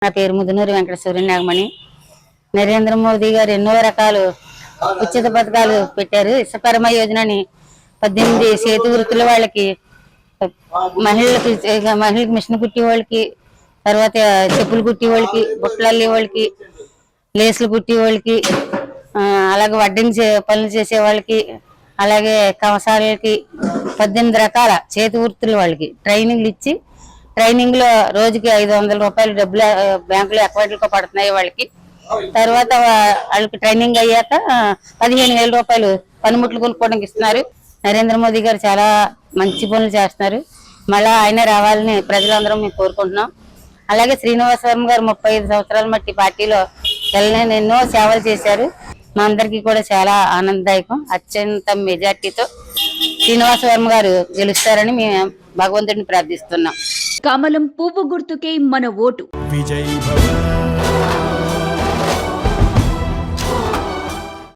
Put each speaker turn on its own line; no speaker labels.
నా పేరు ముదునూరి వెంకటేశ్వరి నాగమణి. నరేంద్ర మోదీ గారు ఎన్నో రకాలు ఉచిత పథకాలు పెట్టారు. విశ్వకర్మ యోజనని 18 చేతి వృత్తుల వాళ్ళకి, మహిళలకు మిషన్ కుట్టి వాళ్ళకి, తర్వాత చెప్పులు కుట్టి వాళ్ళకి, బుట్టలల్లి వాళ్ళకి, లేసులు కుట్టి వాళ్ళకి, అలాగే వడ్డింగ్ పనులు చేసే వాళ్ళకి, అలాగే కమసాలకి 18 రకాల చేతి వృత్తుల వాళ్ళకి ట్రైనింగ్లు ఇచ్చి, ట్రైనింగ్ లో రోజుకి 500 రూపాయలు డబ్బులు బ్యాంకులో అకౌంట్లకు పడుతున్నాయి వాళ్ళకి. తర్వాత వాళ్ళకి ట్రైనింగ్ అయ్యాక 15,000 రూపాయలు పనిముట్లు కొనుక్కోవడానికి ఇస్తున్నారు. నరేంద్ర మోదీ గారు చాలా మంచి పనులు చేస్తున్నారు. మళ్ళా ఆయన రావాలని ప్రజలందరం మేము కోరుకుంటున్నాం. అలాగే శ్రీనివాస వర్మ గారు 35 సంవత్సరాల మట్టి పార్టీలో ఎన్నో సేవలు చేశారు. మా అందరికీ కూడా చాలా ఆనందదాయకం. అత్యంత మెజార్టీతో శ్రీనివాస వర్మ గారు గెలుస్తారని మేము భగవంతుడిని ప్రార్థిస్తున్నాం.
కమలం పువ్వు గుర్తుకే మన ఓటు.
విజయ్ భవ.